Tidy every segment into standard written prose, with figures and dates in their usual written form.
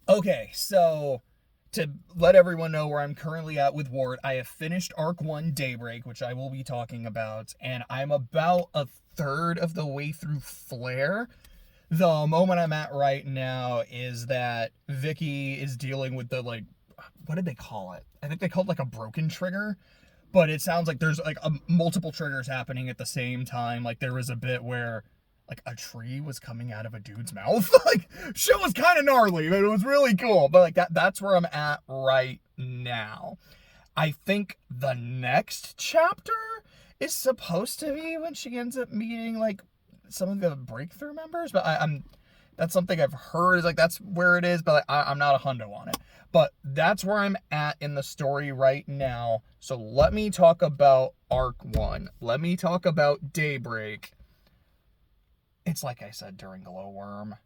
Okay, so to let everyone know where I'm currently at with Ward, I have finished Arc 1 Daybreak, which I will be talking about, and I'm about a third of the way through Flare. The moment I'm at right now is that Vicky is dealing with the, like, what did they call it? I think they called it like a broken trigger, but it sounds like there's like multiple triggers happening at the same time. Like there was a bit where like a tree was coming out of a dude's mouth. Like shit was kind of gnarly, but it was really cool. But like that's where I'm at right now. I think the next chapter is supposed to be when she ends up meeting like some of the breakthrough members, but I'm that's something I've heard is like that's where it is, but like, I'm not a hundo on it. But that's where I'm at in the story right now. So let me talk about Arc 1. Let me talk about Daybreak. It's like I said during Glowworm.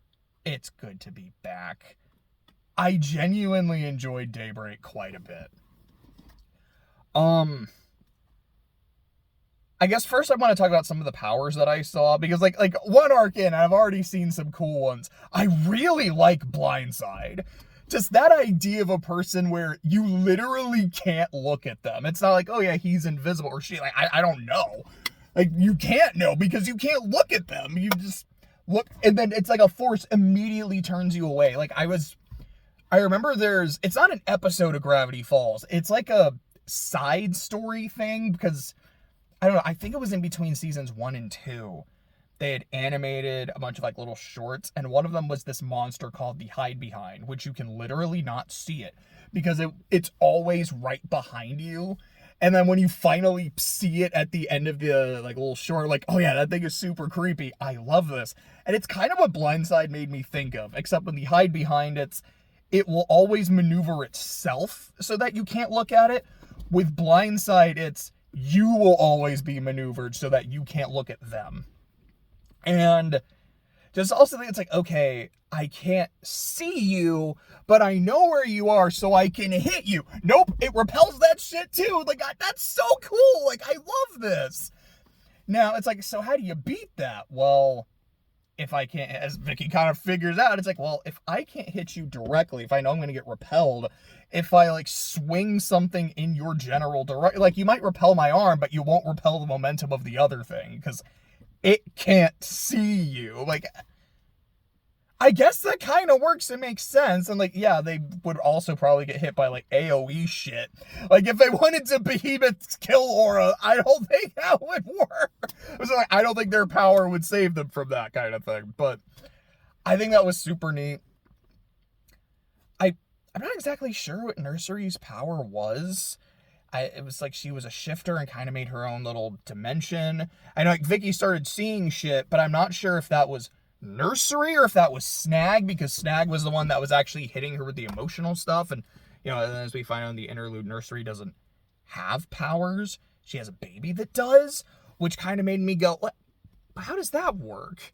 It's good to be back. I genuinely enjoyed Daybreak quite a bit. I guess first I want to talk about some of the powers that I saw, because like one arc in, I've already seen some cool ones. I really like Blindside. Just that idea of a person where you literally can't look at them. It's not like, oh yeah, he's invisible or she. Like I don't know. Like you can't know because you can't look at them. You just look, and then it's like a force immediately turns you away. Like I remember it's not an episode of Gravity Falls. It's like a side story thing because I don't know. I think it was in between seasons 1 and 2. They had animated a bunch of like little shorts, and one of them was this monster called the Hide Behind, which you can literally not see it because it's always right behind you. And then when you finally see it at the end of the like little short, like, oh yeah, that thing is super creepy. I love this. And it's kind of what Blindside made me think of, except when the Hide Behind it will always maneuver itself so that you can't look at it. With Blindside, you will always be maneuvered so that you can't look at them. And just also think it's like, okay, I can't see you, but I know where you are, so I can hit you. Nope, it repels that shit too. Like, that's so cool. Like, I love this. Now, it's like, so how do you beat that? Well, if I can't, as Vicky kind of figures out, it's like, well, if I can't hit you directly, if I know I'm going to get repelled, if I like swing something in your general direction, like you might repel my arm, but you won't repel the momentum of the other thing because it can't see you. Like, I guess that kind of works. It makes sense. And like, yeah, they would also probably get hit by like AoE shit. Like if they wanted to Behemoth's kill aura, I don't think that would work. So like, I don't think their power would save them from that kind of thing. But I think that was super neat. I'm not exactly sure what Nursery's power was. It was like she was a shifter and kind of made her own little dimension. I know like Vicky started seeing shit, but I'm not sure if that was Nursery or if that was Snag, because Snag was the one that was actually hitting her with the emotional stuff. And, you know, as we find out in the interlude, Nursery doesn't have powers. She has a baby that does, which kind of made me go, what? How does that work?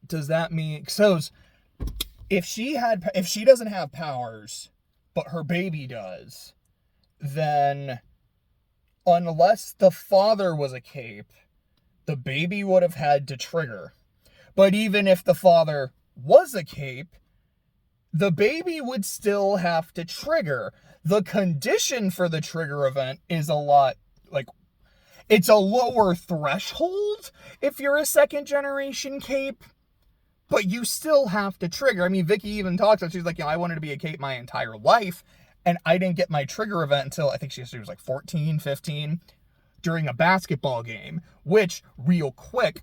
Does that mean, so if she doesn't have powers, but her baby does, then unless the father was a cape, the baby would have had to trigger. But even if the father was a cape, the baby would still have to trigger. The condition for the trigger event is a lot, like, it's a lower threshold if you're a second generation cape, but you still have to trigger. I mean, Vicky even talks about, she's like, you know, I wanted to be a cape my entire life, and I didn't get my trigger event until I think she was like 14, 15, during a basketball game, which, real quick,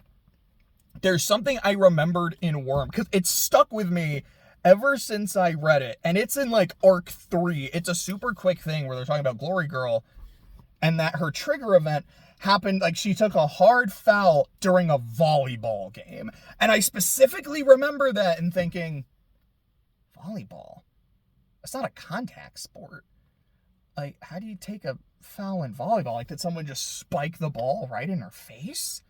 there's something I remembered in Worm, because it's stuck with me ever since I read it, and it's in like Arc 3. It's a super quick thing where they're talking about Glory Girl, and that her trigger event happened, like she took a hard foul during a volleyball game. And I specifically remember that and thinking, volleyball? It's not a contact sport. Like, how do you take a foul in volleyball? Like, did someone just spike the ball right in her face?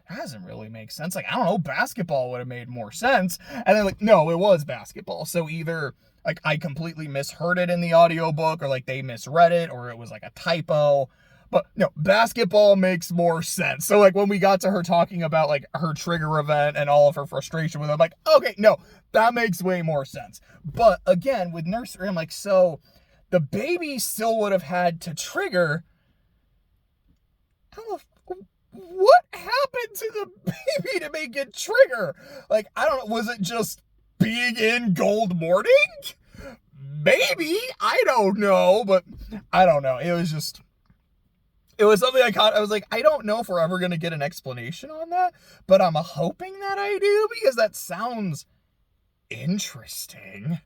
That doesn't really make sense. Like, I don't know, basketball would have made more sense. And then, like, no, it was basketball. So either, like, I completely misheard it in the audiobook, or, like, they misread it, or it was, like, a typo. But no, basketball makes more sense. So like when we got to her talking about like her trigger event and all of her frustration with it, I'm like, okay, no, that makes way more sense. But again, with nursery, I'm like, so the baby still would have had to trigger. What happened to the baby to make it trigger? Like, I don't know, was it just being in Gold Morning? Maybe, I don't know, but I don't know. It was something I was like, I don't know if we're ever going to get an explanation on that, but I'm hoping that I do, because that sounds interesting.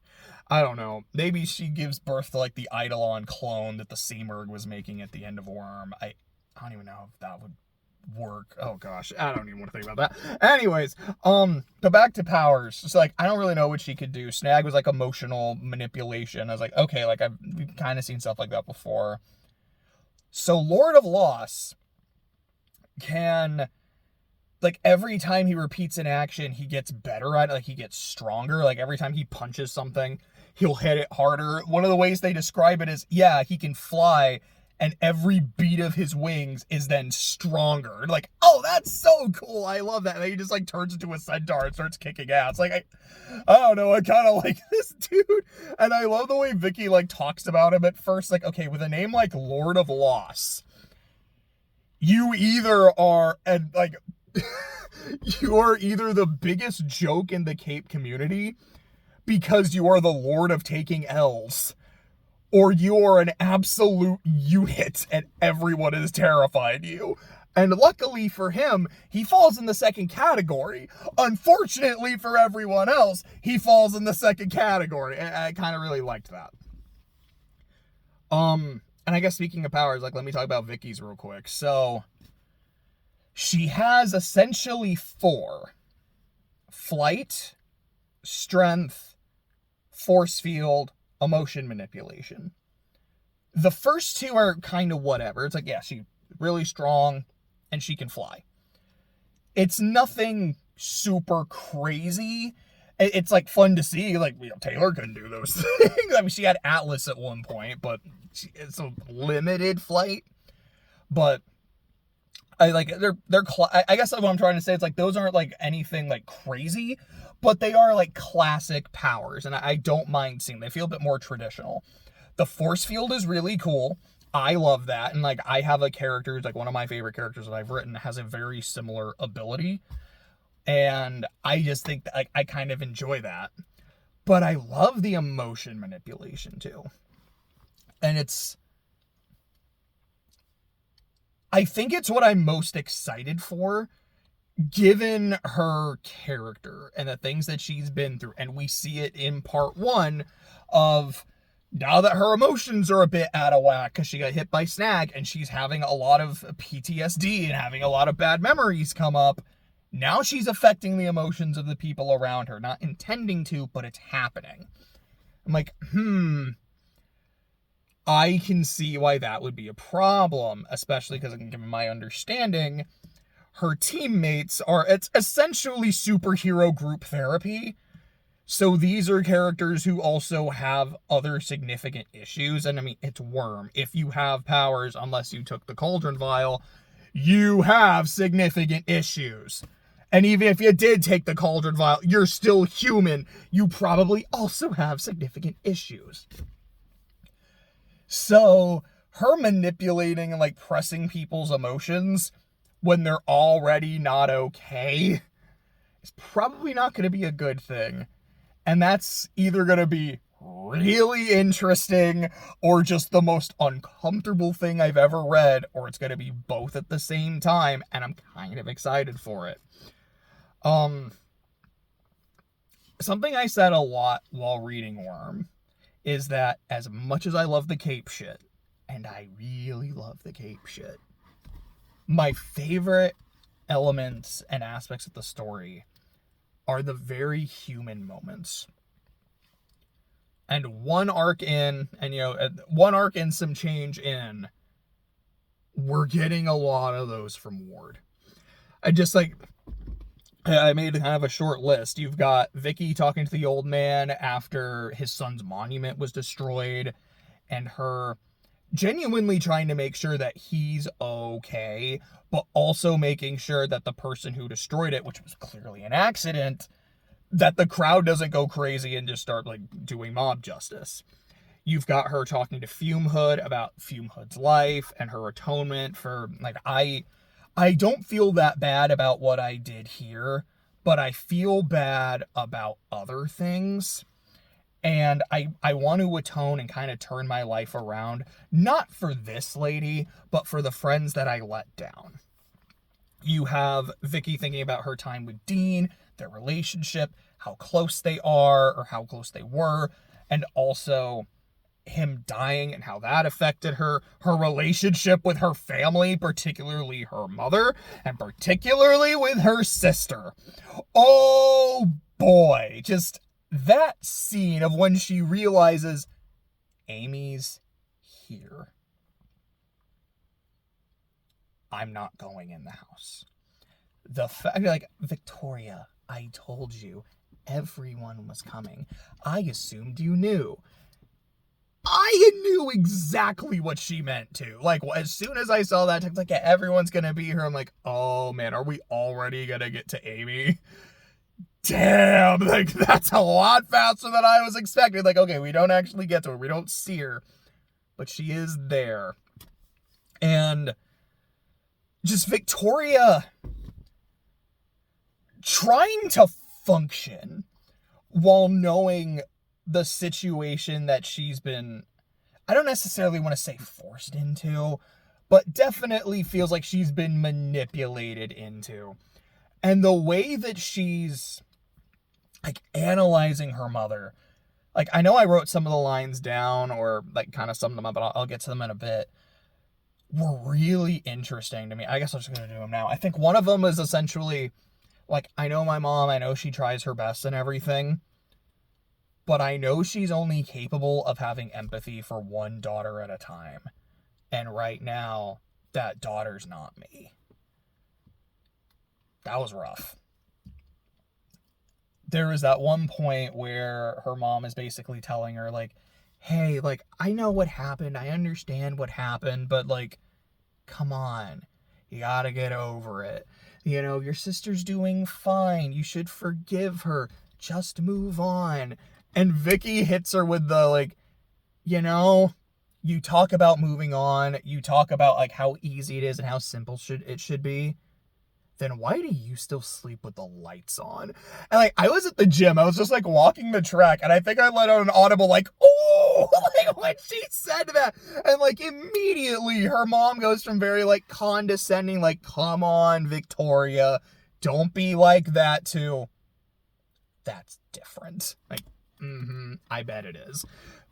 I don't know. Maybe she gives birth to like the Eidolon clone that the Seamerg was making at the end of Worm. I don't even know if that would work. Oh gosh, I don't even want to think about that. Anyways, but back to powers. So like, I don't really know what she could do. Snag was like emotional manipulation. I was like, okay, like we've kind of seen stuff like that before. So Lord of Loss can, like, every time he repeats an action, he gets better at it. Like, he gets stronger. Like, every time he punches something, he'll hit it harder. One of the ways they describe it is, yeah, he can fly, and every beat of his wings is then stronger. Like, oh, that's so cool. I love that. And he just like turns into a centaur and starts kicking ass. Like, I don't know. I kind of like this dude. And I love the way Vicky like talks about him at first. Like, okay, with a name like Lord of Loss, you either are, and like, you are either the biggest joke in the Cape community because you are the Lord of taking L's, or you are an absolute unit and everyone is terrified of you. And luckily for him, he falls in the second category. Unfortunately for everyone else, he falls in the second category. I kind of really liked that. And I guess speaking of powers, like, let me talk about Vicky's real quick. So she has essentially 4: flight, strength, force field, emotion manipulation. The first 2 are kind of whatever. It's like, yeah, she's really strong and she can fly. It's nothing super crazy. It's like fun to see. Like, you know, Taylor couldn't do those things. I mean, she had Atlas at one point, but it's a limited flight. But I like I guess what I'm trying to say, it's like those aren't like anything like crazy, but they are like classic powers, and I don't mind seeing them. They feel a bit more traditional. The force field is really cool. I love that, and like I have a character, like one of my favorite characters that I've written has a very similar ability, and I just think that like I kind of enjoy that. But I love the emotion manipulation too, and I think it's what I'm most excited for, given her character and the things that she's been through. And we see it in part 1 of, now that her emotions are a bit out of whack because she got hit by Snag and she's having a lot of PTSD and having a lot of bad memories come up. Now she's affecting the emotions of the people around her, not intending to, but it's happening. I'm like, I can see why that would be a problem, especially because, given my understanding, her teammates it's essentially superhero group therapy. So these are characters who also have other significant issues. And I mean, it's Worm. If you have powers, unless you took the Cauldron Vial, you have significant issues. And even if you did take the Cauldron Vial, you're still human. You probably also have significant issues. So her manipulating and like pressing people's emotions when they're already not okay is probably not going to be a good thing. And that's either going to be really interesting or just the most uncomfortable thing I've ever read, or it's going to be both at the same time, and I'm kind of excited for it. Something I said a lot while reading Worm is that as much as I love the Cape shit, and I really love the Cape shit, my favorite elements and aspects of the story are the very human moments. And one arc in, some change in, we're getting a lot of those from Ward. I made kind of a short list. You've got Vicky talking to the old man after his son's monument was destroyed, and her genuinely trying to make sure that he's okay, but also making sure that the person who destroyed it, which was clearly an accident, that the crowd doesn't go crazy and just start like doing mob justice. You've got her talking to Fume Hood about Fume Hood's life and her atonement for, like, I don't feel that bad about what I did here, but I feel bad about other things. And I want to atone and kind of turn my life around, not for this lady, but for the friends that I let down. You have Vicky thinking about her time with Dean, their relationship, how close they are or how close they were, and also him dying and how that affected her relationship with her family, particularly her mother, and particularly with her sister. Oh boy, just that scene of when she realizes Amy's here. I'm not going in the house. The fact, like, Victoria, I told you, everyone was coming. I assumed you knew. I knew exactly what she meant to. Like, as soon as I saw that text, like, yeah, everyone's gonna be here, I'm like, oh man, are we already gonna get to Amy? Damn, like, that's a lot faster than I was expecting. Like, okay, we don't actually get to her, we don't see her, but she is there. And just Victoria trying to function while knowing the situation that she's been, I don't necessarily want to say forced into, but definitely feels like she's been manipulated into. And the way that she's, like, analyzing her mother, like, I know I wrote some of the lines down or, like, kind of summed them up, but I'll get to them in a bit, were really interesting to me. I guess I'm just going to do them now. I think one of them is essentially, like, I know my mom, I know she tries her best and everything, but I know she's only capable of having empathy for one daughter at a time. And right now, that daughter's not me. That was rough. There was that one point where her mom is basically telling her, like, hey, like, I know what happened. I understand what happened, but, like, come on. You gotta get over it. You know, your sister's doing fine. You should forgive her. Just move on. And Vicky hits her with the, like, you know, you talk about moving on. You talk about, like, how easy it is and how simple it should be. Then why do you still sleep with the lights on? And, like, I was at the gym. I was just, like, walking the track. And I think I let out an audible, like, oh, like, when she said that. And, like, immediately her mom goes from very, like, condescending, like, come on, Victoria, don't be like that, to, that's different. Like, I bet it is.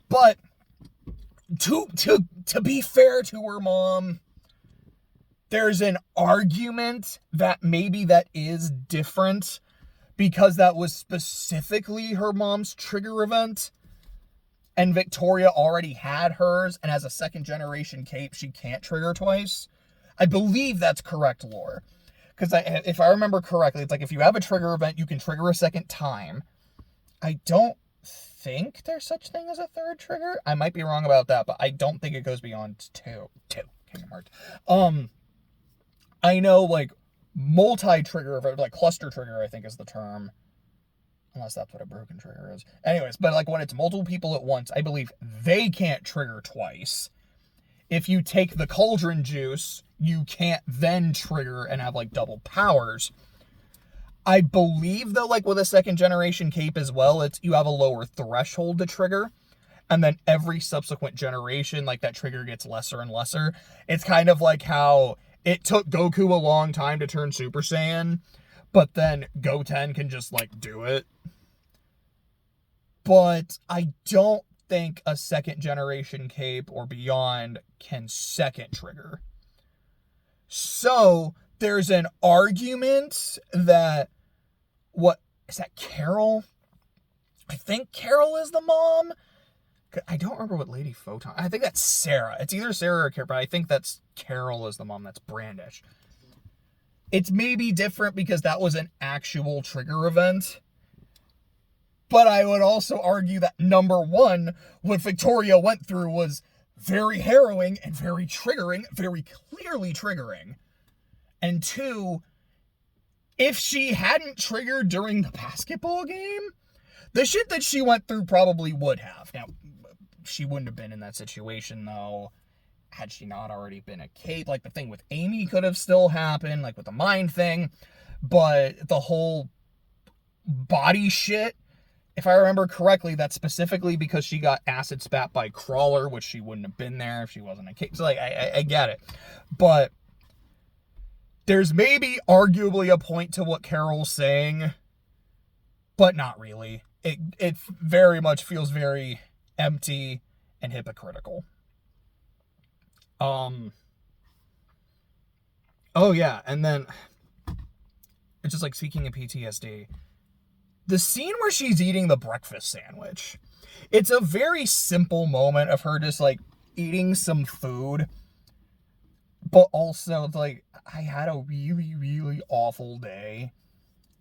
But to be fair to her mom, there's an argument that maybe that is different because that was specifically her mom's trigger event, and Victoria already had hers, and as a second generation cape, she can't trigger twice. I believe that's correct lore. Because if I remember correctly, it's like if you have a trigger event, you can trigger a second time. I don't think there's such thing as a third trigger. I might be wrong about that, but I don't think it goes beyond two. Kingdom Hearts. I know, like, multi-trigger, like cluster trigger, I think is the term. Unless that's what a broken trigger is. Anyways, but, like, when it's multiple people at once, I believe they can't trigger twice. If you take the cauldron juice, you can't then trigger and have, like, double powers. I believe, though, like, with a second generation cape as well, it's you have a lower threshold to trigger. And then every subsequent generation, like, that trigger gets lesser and lesser. It's kind of like how it took Goku a long time to turn Super Saiyan, but then Goten can just, like, do it. But I don't think a second generation cape or beyond can second trigger. So there's an argument that, what is that, Carol? I think Carol is the mom. I don't remember what Lady Photon. I think that's Sarah. It's either Sarah or Carol, but I think that's Carol is the mom. That's Brandish. It's maybe different because that was an actual trigger event. But I would also argue that number one, what Victoria went through was very harrowing and very triggering, very clearly triggering. And two, if she hadn't triggered during the basketball game, the shit that she went through probably would have. Now, she wouldn't have been in that situation, though, had she not already been a Kate. Like, the thing with Amy could have still happened, like with the mind thing. But the whole body shit, if I remember correctly, that's specifically because she got acid spat by Crawler, which she wouldn't have been there if she wasn't a Kate. So, like, I get it. But there's maybe arguably a point to what Carol's saying, but not really. It very much feels very empty and hypocritical. Oh yeah, and then it's just like, speaking of PTSD, the scene where she's eating the breakfast sandwich. It's a very simple moment of her just like eating some food, but also it's like, I had a really, really awful day,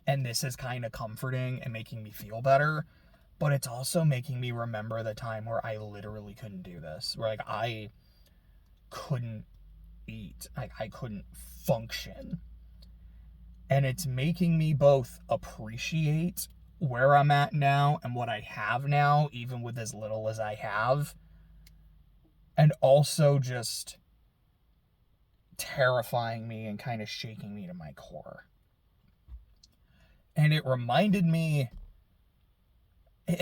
and this is kind of comforting and making me feel better, but it's also making me remember the time where I literally couldn't do this, where like I couldn't eat, like I couldn't function. And it's making me both appreciate where I'm at now and what I have now, even with as little as I have, and also just terrifying me and kind of shaking me to my core. And it reminded me of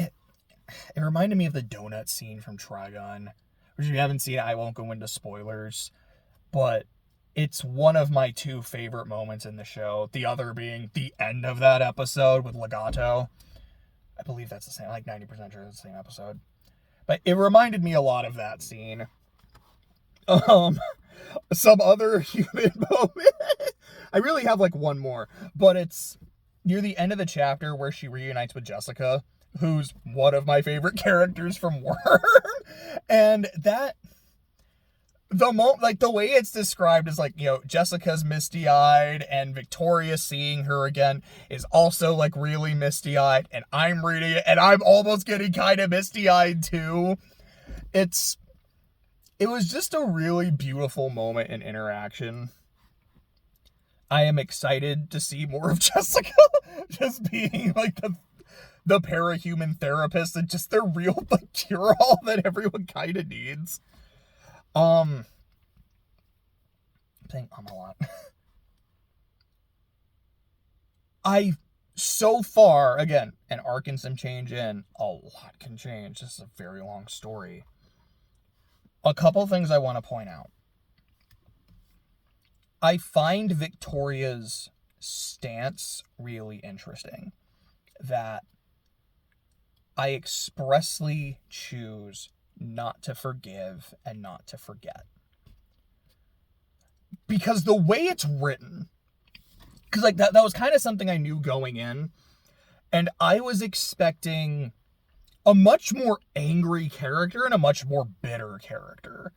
the donut scene from Trigun, which if you haven't seen it, I won't go into spoilers, but it's one of my two favorite moments in the show, the other being the end of that episode with Legato. I believe that's the same, like 90% sure it's the same episode. But it reminded me a lot of that scene. Some other human moment. I really have like one more, but it's near the end of the chapter where she reunites with Jessica, who's one of my favorite characters from Worm. And that, the way it's described is like, you know, Jessica's misty-eyed and Victoria seeing her again is also like really misty-eyed, and I'm reading it and I'm almost getting kind of misty-eyed too. It was just a really beautiful moment in interaction. I am excited to see more of Jessica just being like the parahuman therapist and just the real like cure-all that everyone kind of needs. I'm saying a lot. So far, again, an arc and some change in, a lot can change. This is a very long story. A couple things I want to point out. I find Victoria's stance really interesting. That I expressly choose not to forgive and not to forget. Because the way it's written, because like that was kind of something I knew going in, and I was expecting a much more angry character and a much more bitter character.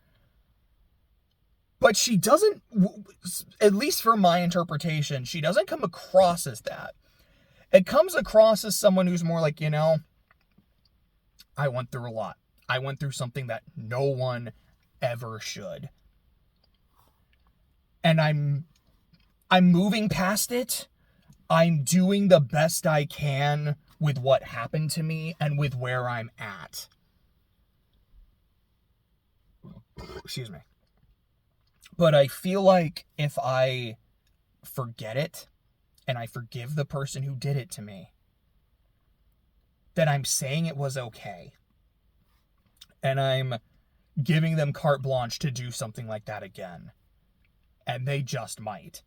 But she doesn't, at least for my interpretation, she doesn't come across as that. It comes across as someone who's more like, you know, I went through a lot. I went through something that no one ever should. And I'm moving past it. I'm doing the best I can with what happened to me and with where I'm at. Excuse me. But I feel like if I forget it and I forgive the person who did it to me, then I'm saying it was okay. And I'm giving them carte blanche to do something like that again. And they just might.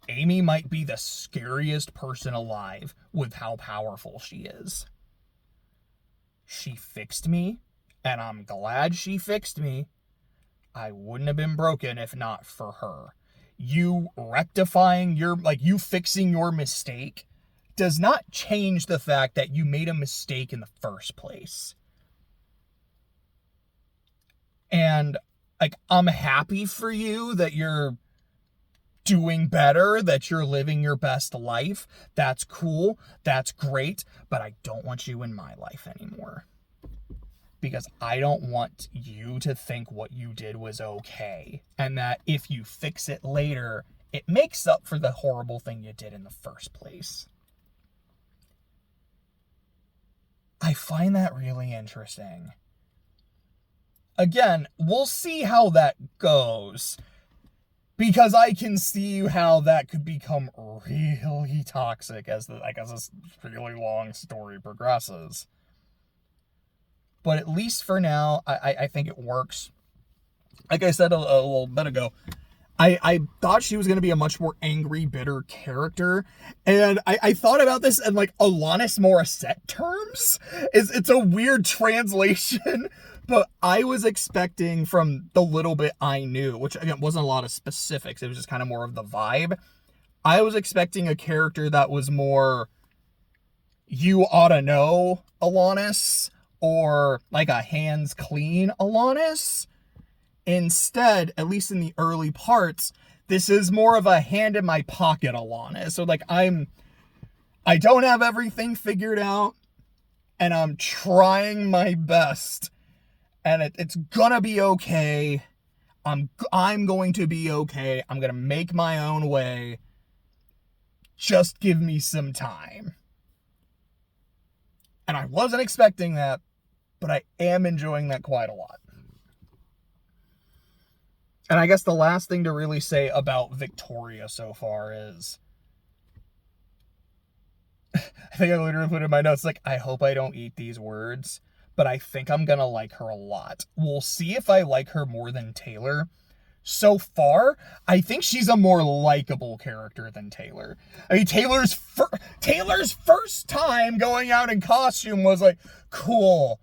Amy might be the scariest person alive with how powerful she is. She fixed me, and I'm glad she fixed me. I wouldn't have been broken if not for her. You rectifying you fixing your mistake does not change the fact that you made a mistake in the first place. And, I'm happy for you that you're doing better, that you're living your best life. That's cool. That's great. But I don't want you in my life anymore. because I don't want you to think what you did was okay, and that if you fix it later, it makes up for the horrible thing you did in the first place. I find that really interesting. Again, we'll see how that goes, because I can see how that could become really toxic as this really long story progresses. But at least for now, I think it works. Like I said a little bit ago, I thought she was going to be a much more angry, bitter character. And I thought about this in like Alanis Morissette terms. It's a weird translation, but I was expecting, from the little bit I knew, which again wasn't a lot of specifics, it was just kind of more of the vibe. I was expecting a character that was more, you ought to know Alanis, or like a hands clean Alanis. Instead, at least in the early parts, this is more of a hand in my pocket Alanis. So like I don't have everything figured out, and I'm trying my best, and it's gonna be okay. I'm going to be okay. I'm gonna make my own way. Just give me some time. And I wasn't expecting that, but I am enjoying that quite a lot. And I guess the last thing to really say about Victoria so far is, I think I literally put in my notes, like, I hope I don't eat these words, but I think I'm gonna like her a lot. We'll see if I like her more than Taylor. So far, I think she's a more likable character than Taylor. I mean, Taylor's first time going out in costume was like, cool,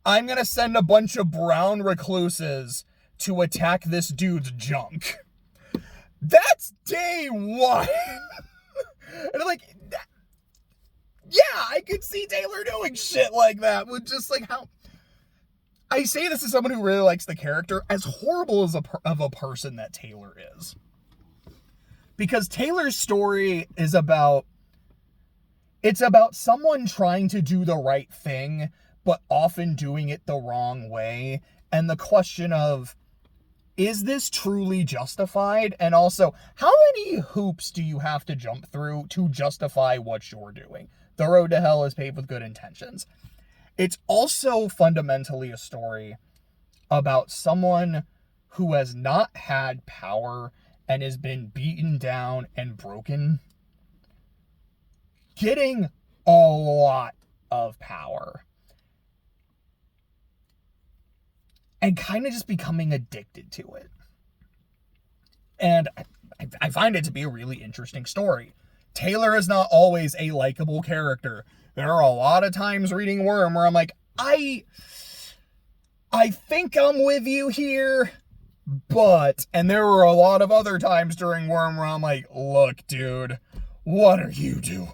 I'm gonna send a bunch of brown recluses to attack this dude's junk. That's day one. And I'm like, yeah, I could see Taylor doing shit like that, with just like how... I say this as someone who really likes the character, as horrible as of a person that Taylor is. Because Taylor's story is about... it's about someone trying to do the right thing, but often doing it the wrong way. And the question of, is this truly justified? And also, how many hoops do you have to jump through to justify what you're doing? The road to hell is paved with good intentions. It's also fundamentally a story about someone who has not had power and has been beaten down and broken, getting a lot of power, and kind of just becoming addicted to it. And I find it to be a really interesting story. Taylor is not always a likable character. There are a lot of times reading Worm where I'm like, I think I'm with you here, but... and there were a lot of other times during Worm where I'm like, look, dude, what are you doing?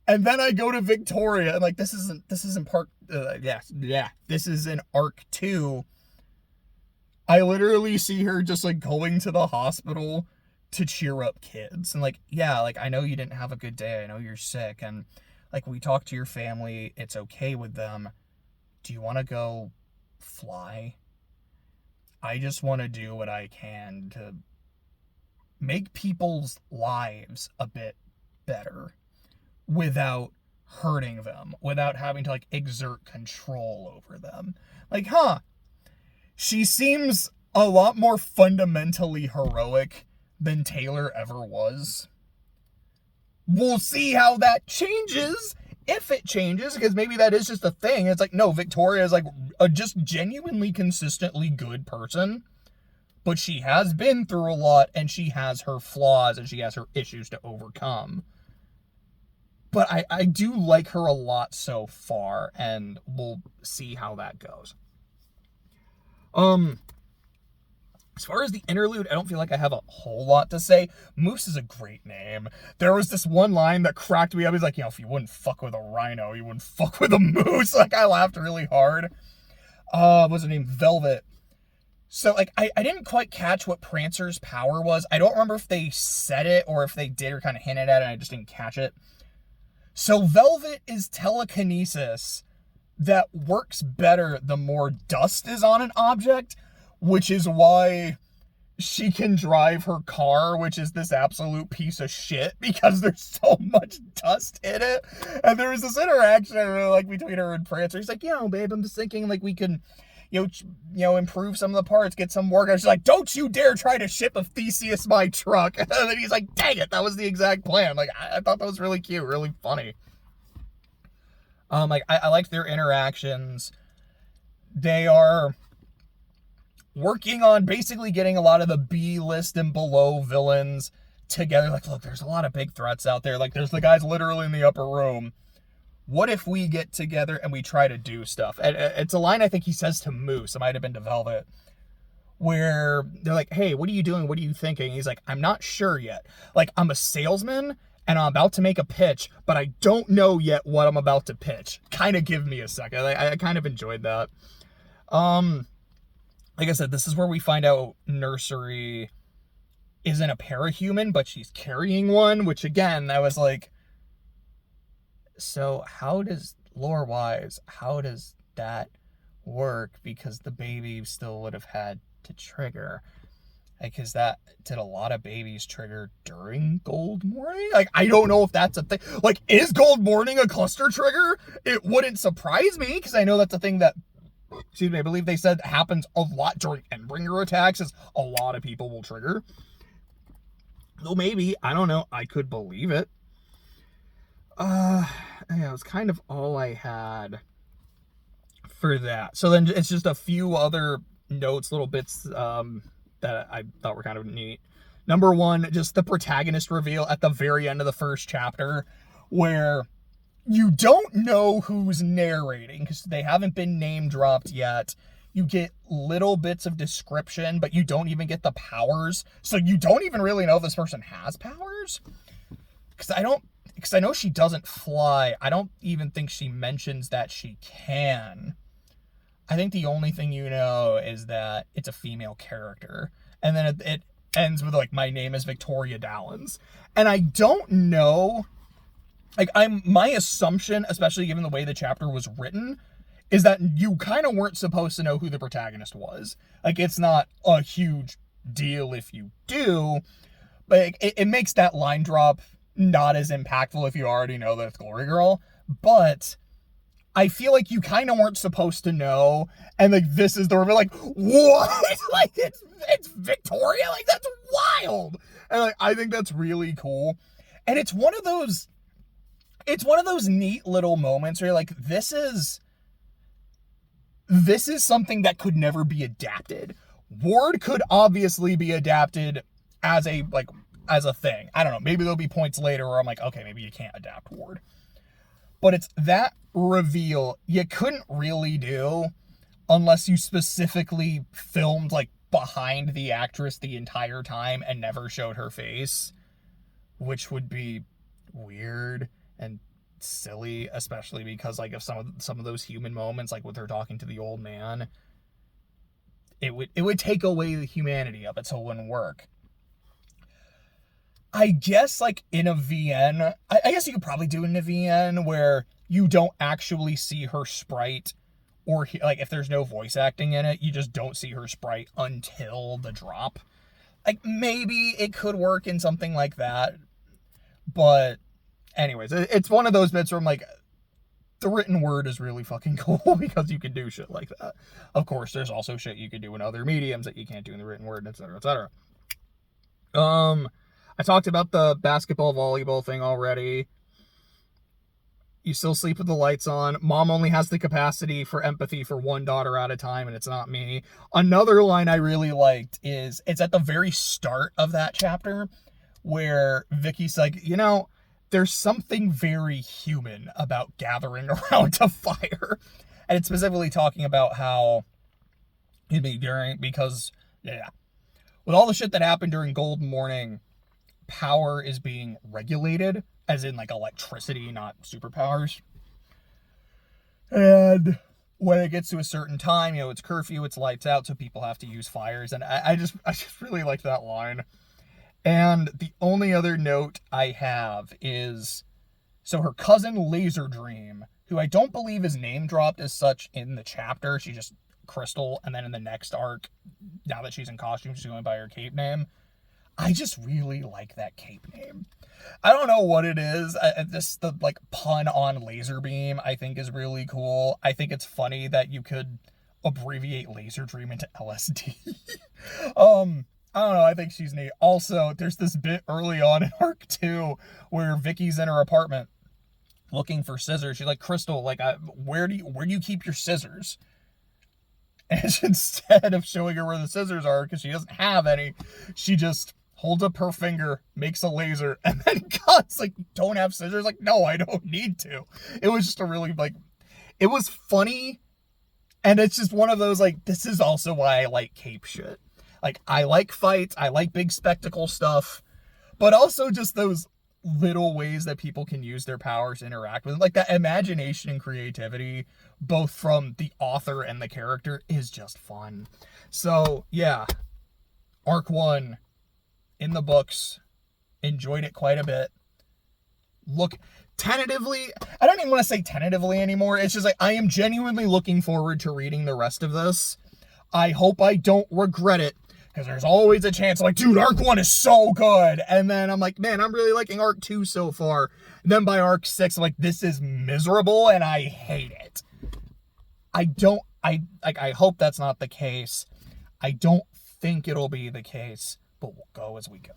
And then I go to Victoria, and like, this isn't part... this is in arc 2. I literally see her just like going to the hospital to cheer up kids, and like, yeah, like, I know you didn't have a good day, I know you're sick, and like, we talked to your family, it's okay with them. Do you want to go fly? I just want to do what I can to make people's lives a bit better without hurting them, without having to like exert control over them. Like, she seems a lot more fundamentally heroic than Taylor ever was. We'll see how that changes, if it changes, because maybe that is just a thing. It's like, no, Victoria is like a just genuinely consistently good person, but she has been through a lot, and she has her flaws, and she has her issues to overcome. But I do like her a lot so far, and we'll see how that goes. As far as the interlude, I don't feel like I have a whole lot to say. Moose is a great name. There was this one line that cracked me up. He's like, if you wouldn't fuck with a rhino, you wouldn't fuck with a moose. Like, I laughed really hard. What's her name? Velvet. So, like, I didn't quite catch what Prancer's power was. I don't remember if they said it or if they did or kind of hinted at it and I just didn't catch it. So, Velvet is telekinesis, that works better the more dust is on an object, which is why she can drive her car, which is this absolute piece of shit because there's so much dust in it. And there was this interaction I really like between her and Prancer. He's like, babe, I'm just thinking like we can, improve some of the parts, get some work. And she's like, don't you dare try to ship a Theseus my truck. And then he's like, dang it, that was the exact plan. Like, I thought that was really cute, really funny. I liked their interactions. They are working on basically getting a lot of the B-list and below villains together. Like, look, there's a lot of big threats out there. Like, there's the guys literally in the upper room. What if we get together and we try to do stuff? And it's a line I think he says to Moose. It might have been to Velvet. Where they're like, hey, what are you doing? What are you thinking? He's like, I'm not sure yet. Like, I'm a salesman and I'm about to make a pitch, but I don't know yet what I'm about to pitch. Kind of give me a second. I kind of enjoyed that. Like I said, this is where we find out Nursery isn't a parahuman, but she's carrying one, which again, I was like, so how does, lore-wise, how does that work? Because the baby still would have had to trigger. Because that did a lot of babies trigger during Gold Morning? Like, I don't know if that's a thing. Like, is Gold Morning a cluster trigger? It wouldn't surprise me, because I know that's a thing that, I believe they said happens a lot during Endbringer attacks, is a lot of people will trigger. Though maybe, I don't know, I could believe it. Yeah, it was kind of all I had for that. So then it's just a few other notes, little bits that I thought were kind of neat. Number one, just the protagonist reveal at the very end of the first chapter, where you don't know who's narrating because they haven't been name dropped yet. You get little bits of description, but you don't even get the powers. So you don't even really know if this person has powers. Because I know she doesn't fly. I don't even think she mentions that she can. I think the only thing you know is that it's a female character. And then it ends with, like, my name is Victoria Dallins. And I don't know, like, my assumption, especially given the way the chapter was written, is that you kind of weren't supposed to know who the protagonist was. Like, it's not a huge deal if you do, but it makes that line drop not as impactful if you already know that it's Glory Girl. But I feel like you kind of weren't supposed to know, and like this is the reveal, like, what? Like, it's Victoria? Like, that's wild. And like, I think that's really cool. And it's one of those neat little moments where you're like, this is something that could never be adapted. Ward could obviously be adapted as a thing. I don't know, maybe there'll be points later where I'm like, okay, maybe you can't adapt Ward. But it's that reveal you couldn't really do unless you specifically filmed, like, behind the actress the entire time and never showed her face, which would be weird and silly, especially because, like, if some of those human moments, like with her talking to the old man, it would take away the humanity of it, so it wouldn't work. I guess, like, in a VN, I guess you could probably do it in a VN where you don't actually see her sprite, or, like, if there's no voice acting in it, you just don't see her sprite until the drop. Like, maybe it could work in something like that, but anyways, it's one of those bits where I'm like, the written word is really fucking cool because you can do shit like that. Of course, there's also shit you could do in other mediums that you can't do in the written word, etc., etc. I talked about the basketball, volleyball thing already. You still sleep with the lights on. Mom only has the capacity for empathy for one daughter at a time, and it's not me. Another line I really liked is, it's at the very start of that chapter, where Vicky's like, there's something very human about gathering around a fire. And it's specifically talking about how, because with all the shit that happened during Golden Morning, power is being regulated, as in, like, electricity, not superpowers. And when it gets to a certain time, it's curfew, it's lights out, so people have to use fires. And I just really like that line. And the only other note I have is, so her cousin Laser Dream who I don't believe is name dropped as such in the chapter. She just Crystal, and then in the next arc, now that she's in costume, she's going by her cape name. I just really like that cape name. I don't know what it is. The like pun on laser beam I think is really cool. I think it's funny that you could abbreviate laser dream into LSD. I don't know, I think she's neat. Also, there's this bit early on in arc 2 where Vicky's in her apartment looking for scissors. She's like, Crystal, like, where do you keep your scissors? And instead of showing her where the scissors are, because she doesn't have any, she just holds up her finger, makes a laser, and then cuts. Like, don't have scissors? Like, no, I don't need to. It was just a really, like, it was funny, and it's just one of those, like, this is also why I like cape shit. Like, I like fights, I like big spectacle stuff, but also just those little ways that people can use their powers to interact with it. Like, that imagination and creativity, both from the author and the character, is just fun. So, yeah. Arc 1 in the books. Enjoyed it quite a bit. Look, tentatively, I don't even want to say tentatively anymore. It's just like, I am genuinely looking forward to reading the rest of this. I hope I don't regret it, because there's always a chance, like, dude, Arc 1 is so good. And then I'm like, man, I'm really liking Arc 2 so far. And then by Arc 6, I'm like, this is miserable and I hate it. I hope that's not the case. I don't think it'll be the case, but we'll go as we go.